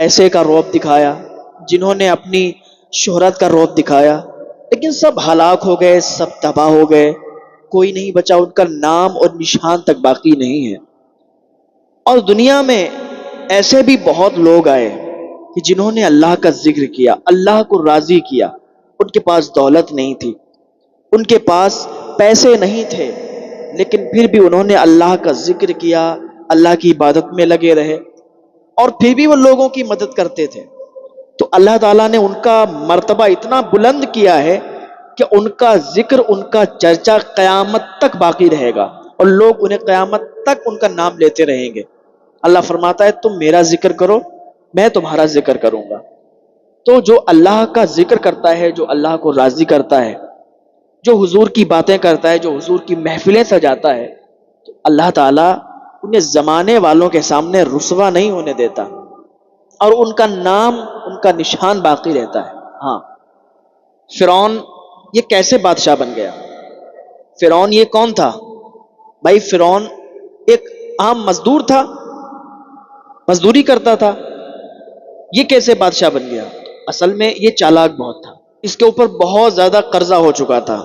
پیسے کا رعب دکھایا، جنہوں نے اپنی شہرت کا رعب دکھایا، لیکن سب ہلاک ہو گئے، سب تباہ ہو گئے، کوئی نہیں بچا، ان کا نام اور نشان تک باقی نہیں ہے۔ اور دنیا میں ایسے بھی بہت لوگ آئے کہ جنہوں نے اللہ کا ذکر کیا، اللہ کو راضی کیا، ان کے پاس دولت نہیں تھی، ان کے پاس پیسے نہیں تھے، لیکن پھر بھی انہوں نے اللہ کا ذکر کیا، اللہ کی عبادت میں لگے رہے، اور پھر بھی وہ لوگوں کی مدد کرتے تھے۔ تو اللہ تعالیٰ نے ان کا مرتبہ اتنا بلند کیا ہے کہ ان کا ذکر، ان کا چرچا قیامت تک باقی رہے گا، اور لوگ انہیں قیامت تک ان کا نام لیتے رہیں گے۔ اللہ فرماتا ہے تم میرا ذکر کرو، میں تمہارا ذکر کروں گا۔ تو جو اللہ کا ذکر کرتا ہے، جو اللہ کو راضی کرتا ہے، جو حضور کی باتیں کرتا ہے، جو حضور کی محفلیں سجاتا ہے، تو اللہ تعالیٰ انہیں زمانے والوں کے سامنے رسوا نہیں ہونے دیتا، اور ان کا نام، ان کا نشان باقی رہتا ہے۔ ہاں، فرعون یہ کیسے بادشاہ بن گیا؟ فرعون یہ کون تھا؟ بھائی فرعون ایک عام مزدور تھا، مزدوری کرتا تھا، یہ کیسے بادشاہ بن گیا؟ اصل میں یہ چالاک بہت تھا، اس کے اوپر بہت زیادہ قرضہ ہو چکا تھا،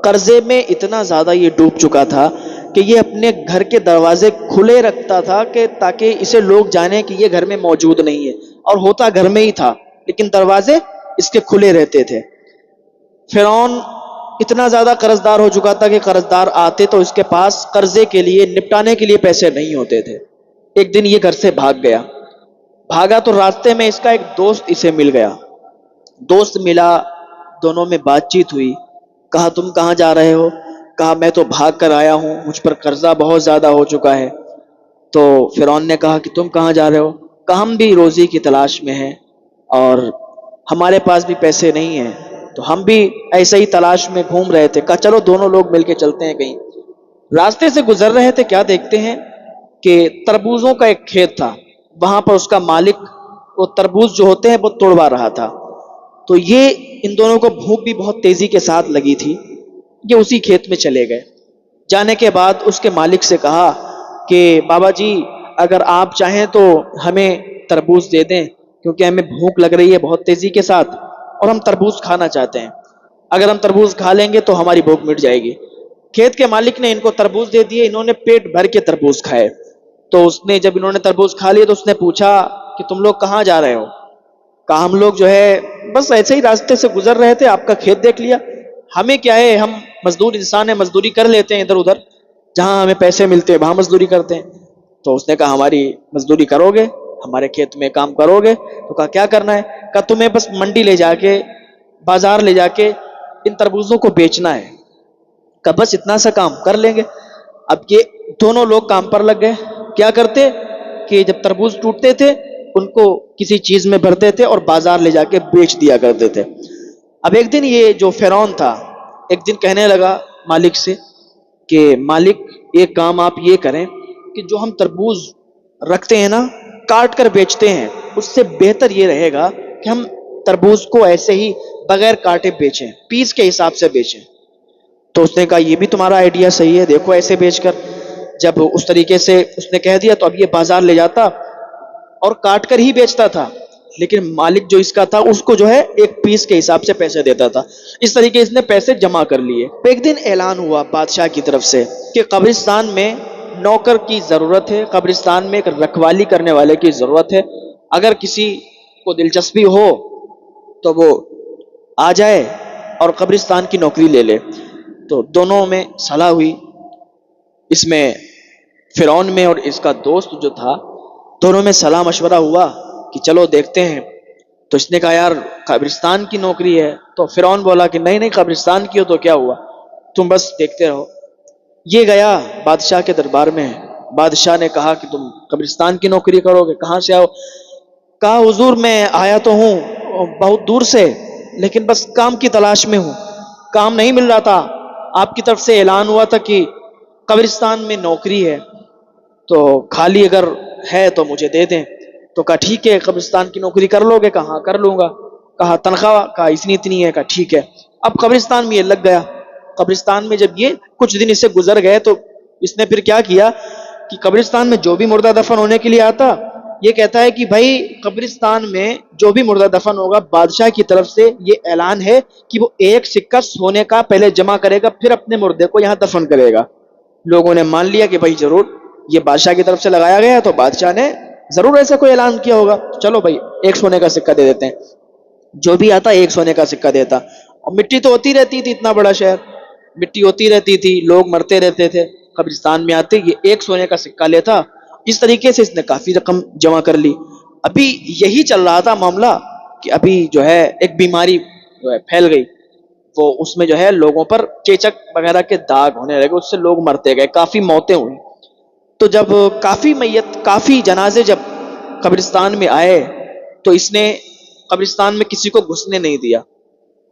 قرضے میں اتنا زیادہ یہ ڈوب چکا تھا کہ یہ اپنے گھر کے دروازے کھلے رکھتا تھا کہ تاکہ اسے لوگ جانیں کہ یہ گھر میں موجود نہیں ہے، اور ہوتا گھر میں ہی تھا لیکن دروازے اس کے کھلے رہتے تھے۔ فرعون اتنا زیادہ قرض دار ہو چکا تھا کہ قرض دار آتے تو اس کے پاس قرضے کے لیے، نپٹانے کے لیے پیسے نہیں ہوتے تھے۔ ایک دن یہ گھر سے بھاگ گیا، بھاگا تو راستے میں اس کا ایک دوست اسے مل گیا، دوست ملا، دونوں میں بات چیت ہوئی، کہا تم کہاں جا رہے ہو؟ کہا میں تو بھاگ کر آیا ہوں، مجھ پر قرضہ بہت زیادہ ہو چکا ہے۔ تو فرعون نے کہا کہ تم کہاں جا رہے ہو؟ کہا ہم بھی روزی کی تلاش میں ہیں، اور ہمارے پاس بھی پیسے نہیں ہیں، تو ہم بھی ایسے ہی تلاش میں گھوم رہے تھے۔ کہا چلو دونوں لوگ مل کے چلتے ہیں کہیں۔ راستے سے گزر رہے تھے، کیا دیکھتے ہیں کہ تربوزوں کا ایک کھیت تھا، وہاں پر اس کا مالک وہ تربوز جو ہوتے ہیں وہ توڑوا رہا تھا۔ تو یہ ان دونوں کو بھوک بھی بہت تیزی کے ساتھ لگی تھی، یہ اسی کھیت میں چلے گئے۔ جانے کے بعد اس کے مالک سے کہا کہ بابا جی اگر آپ چاہیں تو ہمیں تربوز دے دیں، کیونکہ ہمیں بھوک لگ رہی ہے بہت تیزی کے ساتھ، اور ہم تربوز کھانا چاہتے ہیں، اگر ہم تربوز کھا لیں گے تو ہماری بھوک مٹ جائے گی۔ کھیت کے مالک نے ان کو تربوز دے دیے، انہوں نے پیٹ بھر کے تربوز کھائے۔ تو اس نے جب انہوں نے تربوز کھا لیے تو اس نے پوچھا کہ تم لوگ کہاں جا رہے ہو؟ کہا ہم لوگ جو ہے بس ایسے ہی راستے سے گزر رہے تھے، آپ کا کھیت دیکھ لیا، ہمیں کیا ہے، ہم مزدور انسان ہیں، مزدوری کر لیتے ہیں ادھر ادھر، جہاں ہمیں پیسے ملتے ہیں وہاں مزدوری کرتے ہیں۔ تو اس نے کہا ہماری مزدوری کرو گے، ہمارے کھیت میں کام کرو گے؟ تو کہا کیا کرنا ہے؟ کہا تمہیں بس منڈی لے جا کے، بازار لے جا کے ان تربوزوں کو بیچنا ہے۔ کہا بس اتنا سا کام کر لیں گے۔ اب یہ دونوں لوگ کام پر لگ گئے۔ کیا کرتے کہ جب تربوز ٹوٹتے تھے ان کو کسی چیز میں بھرتے تھے اور بازار لے جا کے بیچ دیا کرتے تھے۔ اب ایک دن یہ جو فرعون تھا ایک دن کہنے لگا مالک سے کہ مالک ایک کام آپ یہ کریں کہ جو ہم تربوز رکھتے ہیں نا، کاٹ کر بیچتے ہیں، اس سے بہتر یہ رہے گا کہ ہم تربوز کو ایسے ہی بغیر کاٹے بیچیں، پیس کے حساب سے بیچیں۔ تو اس نے کہا یہ بھی تمہارا آئیڈیا صحیح ہے، دیکھو ایسے بیچ کر۔ جب اس طریقے سے اس نے کہہ دیا تو اب یہ بازار لے جاتا اور کاٹ کر ہی بیچتا تھا، لیکن مالک جو اس کا تھا اس کو جو ہے ایک پیس کے حساب سے پیسے دیتا تھا۔ اس طریقے اس نے پیسے جمع کر لیے۔ ایک دن اعلان ہوا بادشاہ کی طرف سے کہ قبرستان میں نوکر کی ضرورت ہے، قبرستان میں ایک رکھوالی کرنے والے کی ضرورت ہے، اگر کسی کو دلچسپی ہو تو وہ آ جائے اور قبرستان کی نوکری لے لے۔ تو دونوں میں صلاح ہوئی، اس میں فرعون میں اور اس کا دوست جو تھا، دونوں میں صلاح مشورہ ہوا کہ چلو دیکھتے ہیں۔ تو اس نے کہا یار قبرستان کی نوکری ہے، تو فرعون بولا کہ نہیں قبرستان کی ہو تو کیا ہوا، تم بس دیکھتے رہو۔ یہ گیا بادشاہ کے دربار میں، بادشاہ نے کہا کہ تم قبرستان کی نوکری کرو گے، کہاں سے آؤ؟ کہا حضور میں آیا تو ہوں بہت دور سے، لیکن بس کام کی تلاش میں ہوں، کام نہیں مل رہا تھا، آپ کی طرف سے اعلان ہوا تھا کہ قبرستان میں نوکری ہے، تو خالی اگر ہے تو مجھے دے دیں۔ تو کہا ٹھیک ہے قبرستان کی نوکری کر لو گے؟ کہا کر لوں گا۔ کہا تنخواہ؟ کہا اتنی ہے۔ کہا ٹھیک ہے۔ اب قبرستان میں یہ لگ گیا۔ قبرستان میں جب یہ کچھ دن اس سے گزر گئے تو اس نے پھر کیا کیا کہ قبرستان میں جو بھی مردہ دفن ہونے کے لیے آتا یہ کہتا ہے کہ بھائی قبرستان میں جو بھی مردہ دفن ہوگا بادشاہ کی طرف سے یہ اعلان ہے کہ وہ ایک سکہ سونے کا پہلے جمع کرے گا پھر اپنے مردے کو یہاں دفن کرے گا. لوگوں نے مان لیا کہ بھائی ضرور یہ بادشاہ کی طرف سے لگایا گیا ہے تو بادشاہ نے ضرور ایسا کوئی اعلان کیا ہوگا, چلو بھائی ایک سونے کا سکہ دے دیتے ہیں. جو بھی آتا ایک سونے کا سکہ دیتا, اور مٹی تو ہوتی رہتی تھی, اتنا بڑا شہر مٹی ہوتی رہتی تھی, لوگ مرتے رہتے تھے, قبرستان میں آتے یہ ایک سونے کا سکہ لیتا. اس طریقے سے اس نے کافی رقم جمع کر لی. ابھی یہی چل رہا تھا معاملہ کہ ابھی جو ہے ایک بیماری جو ہے پھیل گئی, وہ اس میں جو ہے لوگوں پر چیچک وغیرہ کے داغ ہونے لگے, اس سے لوگ مرتے گئے, کافی موتیں ہوئی. تو جب کافی جنازے جب قبرستان میں آئے تو اس نے قبرستان میں کسی کو گھسنے نہیں دیا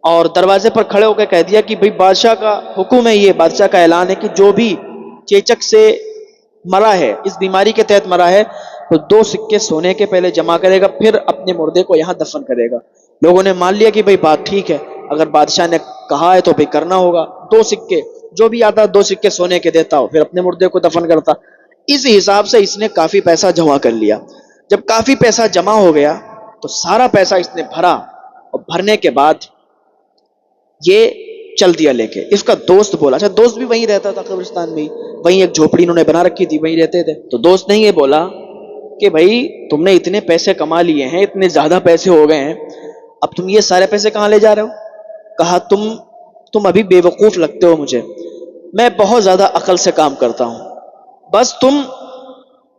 اور دروازے پر کھڑے ہو کے کہہ دیا کہ بھئی بادشاہ کا حکم ہے, یہ بادشاہ کا اعلان ہے کہ جو بھی چیچک سے مرا ہے, اس بیماری کے تحت مرا ہے, تو 2 سکے سونے کے پہلے جمع کرے گا پھر اپنے مردے کو یہاں دفن کرے گا. لوگوں نے مان لیا کہ بھئی بات ٹھیک ہے, اگر بادشاہ نے کہا ہے تو بھئی کرنا ہوگا. 2 سکے جو بھی آتا 2 سکے سونے کے دیتا ہو پھر اپنے مردے کو دفن کرتا. اس حساب سے اس نے کافی پیسہ جمع کر لیا. جب کافی پیسہ جمع ہو گیا تو سارا پیسہ اس نے بھرا, اور بھرنے کے بعد یہ چل دیا لے کے. اس کا دوست بولا, اچھا دوست بھی وہیں رہتا تھا قبرستان میں, وہیں ایک جھوپڑی انہوں نے بنا رکھی تھی, وہیں رہتے تھے. تو دوست نے یہ بولا کہ بھائی تم نے اتنے پیسے کما لیے ہیں, اتنے زیادہ پیسے ہو گئے ہیں, اب تم یہ سارے پیسے کہاں لے جا رہے ہو؟ کہا تم ابھی بے وقوف لگتے ہو مجھے, میں بہت زیادہ عقل سے کام کرتا ہوں, بس تم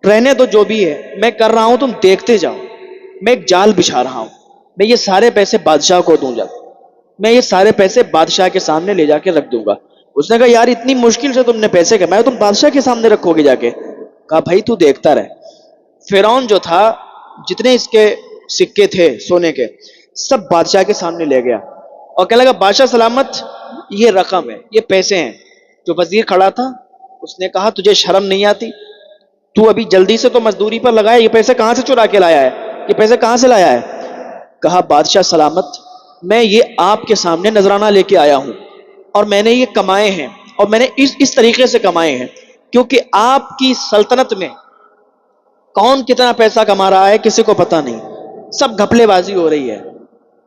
رہنے دو جو بھی ہے میں کر رہا ہوں, تم دیکھتے جاؤ. میں ایک جال بچھا رہا ہوں, میں یہ سارے پیسے بادشاہ کو دوں گا, میں یہ سارے پیسے بادشاہ کے سامنے لے جا کے رکھ دوں گا. اس نے کہا یار اتنی مشکل سے تم نے پیسے کمائے, تم بادشاہ کے سامنے رکھو گے جا کے؟ کہا بھائی تو دیکھتا رہ. فرعون جو تھا جتنے اس کے سکے تھے سونے کے سب بادشاہ کے سامنے لے گیا اور کہنے لگا بادشاہ سلامت, یہ رقم ہے, یہ پیسے ہیں. جو وزیر کھڑا تھا اس نے کہا تجھے شرم نہیں آتی؟ تو ابھی جلدی سے تو مزدوری پر لگایا, یہ پیسے کہاں سے چرا کے لایا ہے, یہ پیسے کہاں سے لایا ہے؟ کہا بادشاہ سلامت, میں یہ آپ کے سامنے نذرانہ لے کے آیا ہوں, اور میں نے یہ کمائے ہیں, اور میں نے اس طریقے سے کمائے ہیں کیونکہ آپ کی سلطنت میں کون کتنا پیسہ کما رہا ہے کسی کو پتا نہیں, سب گھپلے بازی ہو رہی ہے.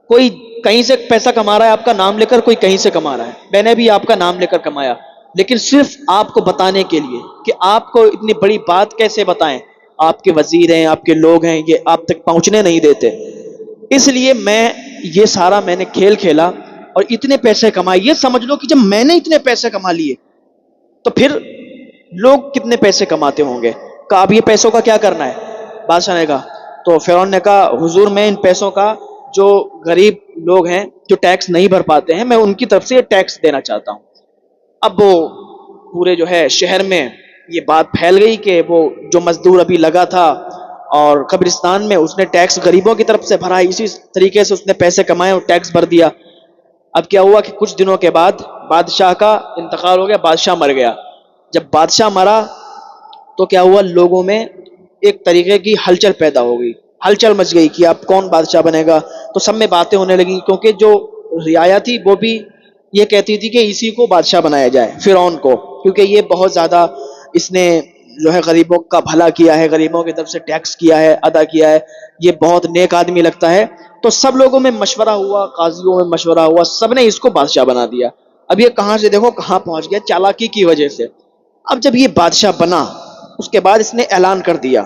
کوئی کہیں سے پیسہ کما رہا ہے آپ کا نام لے کر, کوئی کہیں سے کما رہا ہے. میں نے بھی آپ کا نام لے کر کمایا, لیکن صرف آپ کو بتانے کے لیے کہ آپ کو اتنی بڑی بات کیسے بتائیں, آپ کے وزیر ہیں, آپ کے لوگ ہیں, یہ آپ تک پہنچنے نہیں دیتے, اس لیے میں یہ سارا میں نے کھیل کھیلا اور اتنے پیسے کمائے. یہ سمجھ لو کہ جب میں نے اتنے پیسے کما لیے تو پھر لوگ کتنے پیسے کماتے ہوں گے. کہا اب یہ پیسوں کا کیا کرنا ہے؟ بادشاہ نے کہا, تو فرعون نے کہا حضور میں ان پیسوں کا جو غریب لوگ ہیں جو ٹیکس نہیں بھر پاتے ہیں میں ان کی طرف سے ٹیکس دینا چاہتا ہوں. اب وہ پورے جو ہے شہر میں یہ بات پھیل گئی کہ وہ جو مزدور ابھی لگا تھا اور قبرستان میں اس نے ٹیکس غریبوں کی طرف سے بھرا, اسی طریقے سے اس نے پیسے کمائے اور ٹیکس بھر دیا. اب کیا ہوا کہ کچھ دنوں کے بعد بادشاہ کا انتقال ہو گیا, بادشاہ مر گیا. جب بادشاہ مرا تو کیا ہوا, لوگوں میں ایک طریقے کی ہلچل پیدا ہو گئی, ہلچل مچ گئی کہ اب کون بادشاہ بنے گا. تو سب میں باتیں ہونے لگی, کیونکہ جو رعایا تھی وہ بھی یہ کہتی تھی کہ اسی کو بادشاہ بنایا جائے, فرعون کو, کیونکہ یہ بہت زیادہ اس نے جو ہے غریبوں کا بھلا کیا ہے, غریبوں کی طرف سے ٹیکس کیا ہے, ادا کیا ہے, یہ بہت نیک آدمی لگتا ہے. تو سب لوگوں میں مشورہ ہوا, قاضیوں میں مشورہ ہوا, سب نے اس کو بادشاہ بنا دیا. اب یہ کہاں سے دیکھو کہاں پہنچ گیا, چالاکی کی وجہ سے. اب جب یہ بادشاہ بنا اس کے بعد اس نے اعلان کر دیا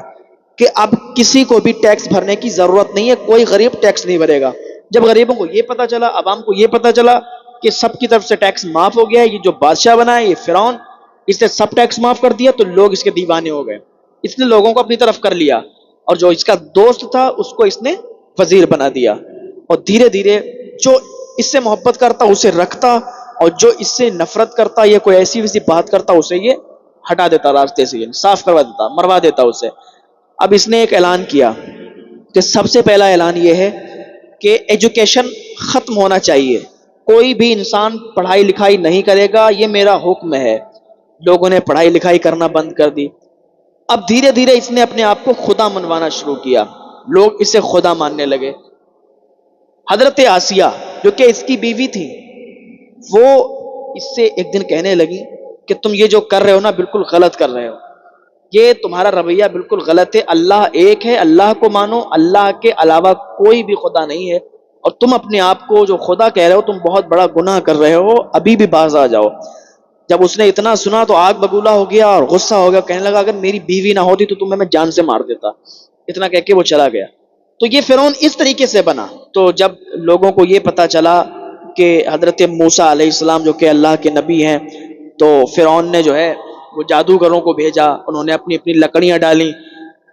کہ اب کسی کو بھی ٹیکس بھرنے کی ضرورت نہیں ہے, کوئی غریب ٹیکس نہیں بھرے گا. جب غریبوں کو یہ پتا چلا, عوام کو یہ پتا چلا کہ سب کی طرف سے ٹیکس معاف ہو گیا ہے, یہ جو بادشاہ بنا ہے یہ فرعون, اس نے سب ٹیکس معاف کر دیا, تو لوگ اس کے دیوانے ہو گئے. اس نے لوگوں کو اپنی طرف کر لیا, اور جو اس کا دوست تھا اس کو اس نے وزیر بنا دیا. اور دھیرے دھیرے جو اس سے محبت کرتا اسے رکھتا, اور جو اس سے نفرت کرتا یا کوئی ایسی ویسی بات کرتا اسے یہ ہٹا دیتا راستے سے, صاف کروا دیتا, مروا دیتا اسے. اب اس نے ایک اعلان کیا کہ سب سے پہلا اعلان یہ ہے کہ ایجوکیشن ختم ہونا چاہیے, کوئی بھی انسان پڑھائی لکھائی نہیں کرے گا, یہ میرا حکم ہے. لوگوں نے پڑھائی لکھائی کرنا بند کر دی. اب دھیرے دھیرے اس نے اپنے آپ کو خدا منوانا شروع کیا, لوگ اسے خدا ماننے لگے. حضرت آسیہ جو کہ اس کی بیوی تھی وہ اس سے ایک دن کہنے لگی کہ تم یہ جو کر رہے ہو نا بالکل غلط کر رہے ہو, یہ تمہارا رویہ بالکل غلط ہے، اللہ ایک ہے، اللہ کو مانو، اللہ کے علاوہ کوئی بھی خدا نہیں ہے، اور تم اپنے آپ کو جو خدا کہہ رہے ہو تم بہت بڑا گناہ کر رہے ہو، ابھی بھی باز آ جاؤ۔ جب اس نے اتنا سنا تو آگ بگولا ہو گیا اور غصہ ہو گیا، کہنے لگا اگر میری بیوی نہ ہوتی تو تمہیں میں جان سے مار دیتا، اتنا کہہ کے وہ چلا گیا۔ تو یہ فرعون اس طریقے سے بنا۔ تو جب لوگوں کو یہ پتا چلا کہ حضرت موسیٰ علیہ السلام جو کہ اللہ کے نبی ہیں، تو فرعون نے جو ہے وہ جادوگروں کو بھیجا، انہوں نے اپنی اپنی لکڑیاں ڈالیں،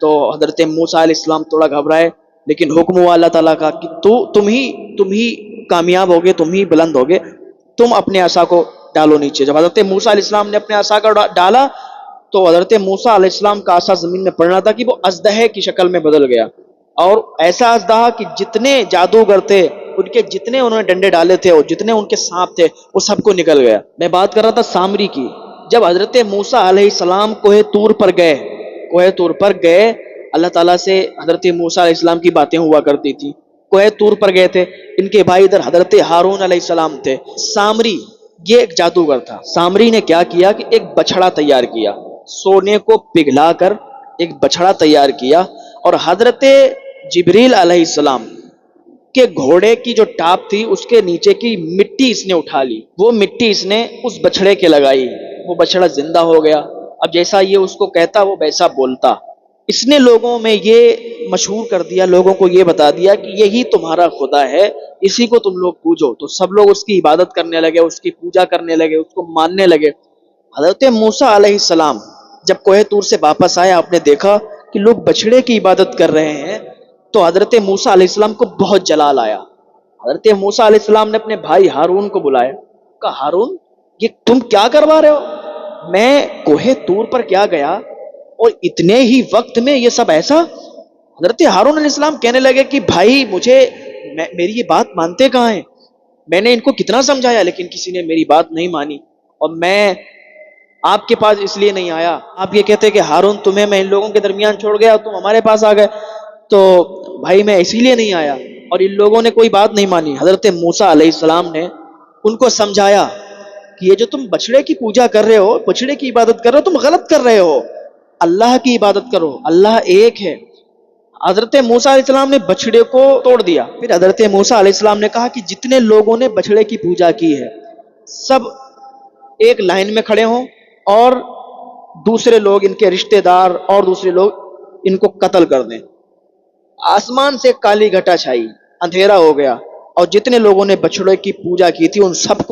تو حضرت موسیٰ علیہ السلام تھوڑا گھبرائے، لیکن حکم ہوا اللہ تعالیٰ کا کہ تم ہی کامیاب ہوگے، تم ہی بلند ہوگے، تم اپنے عصا کو ڈالو نیچے۔ جب حضرت موسیٰ علیہ السلام نے اپنے عصا کو ڈالا تو حضرت موسیٰ علیہ السلام کا عصا زمین میں پڑنا تھا کہ وہ اژدہے کی شکل میں بدل گیا، اور ایسا اژدہا کہ جتنے جادوگر تھے ان کے جتنے انہوں نے ڈنڈے ڈالے تھے اور جتنے ان کے سانپ تھے وہ سب کو نکل گیا۔ میں بات کر رہا تھا سامری کی۔ جب حضرت موسیٰ علیہ السلام کوہ طور پر گئے، اللہ تعالیٰ سے حضرت موسیٰ علیہ السلام کی باتیں ہوا کرتی تھی، کوہ طور پر گئے تھے، ان کے بھائی ادھر حضرت ہارون علیہ السلام تھے۔ سامری یہ ایک جادوگر تھا، سامری نے کیا کیا کہ ایک بچھڑا تیار کیا، سونے کو پگھلا کر ایک بچھڑا تیار کیا، اور حضرت جبریل علیہ السلام کے گھوڑے کی جو ٹاپ تھی اس کے نیچے کی مٹی اس نے اٹھا لی، وہ مٹی اس نے اس بچھڑے کے لگائی، وہ بچھڑا زندہ ہو گیا۔ اب جیسا یہ اس کو کہتا وہ ویسا بولتا۔ اس نے لوگوں میں یہ مشہور کر دیا، لوگوں کو یہ بتا دیا کہ یہی تمہارا خدا ہے، اسی کو تم لوگ پوجو۔ تو سب لوگ اس کی عبادت کرنے لگے، اس کی پوجا کرنے لگے، اس کو ماننے لگے۔ حضرت موسیٰ علیہ السلام جب کوہ طور سے واپس آئے، آپ نے دیکھا کہ لوگ بچھڑے کی عبادت کر رہے ہیں، تو حضرت موسیٰ علیہ السلام کو بہت جلال آیا۔ حضرت موسیٰ علیہ السلام نے اپنے بھائی ہارون کو بلایا، کہا ہارون یہ تم کیا کروا رہے ہو؟ میں کوہ طور پر کیا گیا اور اتنے ہی وقت میں یہ سب ایسا؟ حضرت ہارون علیہ السلام کہنے لگے کہ بھائی میری یہ بات مانتے کہاں ہیں؟ میں نے ان کو کتنا سمجھایا لیکن کسی نے میری بات نہیں مانی، اور میں آپ کے پاس اس لیے نہیں آیا۔ آپ یہ کہتے کہ ہارون تمہیں میں ان لوگوں کے درمیان چھوڑ گیا اور تم ہمارے پاس آ گئے، تو بھائی میں اسی لیے نہیں آیا، اور ان لوگوں نے کوئی بات نہیں مانی۔ حضرت موسیٰ علیہ السلام نے ان کو سمجھایا کہ یہ جو تم بچڑے کی پوجا کر رہے ہو، بچڑے کی عبادت کر رہے ہو، تم غلط کر رہے ہو، اللہ کی عبادت کرو، اللہ ایک ہے۔ حضرت موسیٰ علیہ السلام نے بچڑے کو توڑ دیا۔ پھر حضرت موسیٰ علیہ السلام نے کہا کہ جتنے لوگوں نے بچڑے کی پوجا کی ہے سب ایک لائن میں کھڑے ہوں، اور دوسرے لوگ ان کے رشتہ دار اور دوسرے لوگ ان کو قتل کر دیں۔ آسمان سے کالی گھٹا چھائی، اندھیرا ہو گیا، اور جتنے لوگوں نے بچڑے کی پوجا کی تھی ان سب کو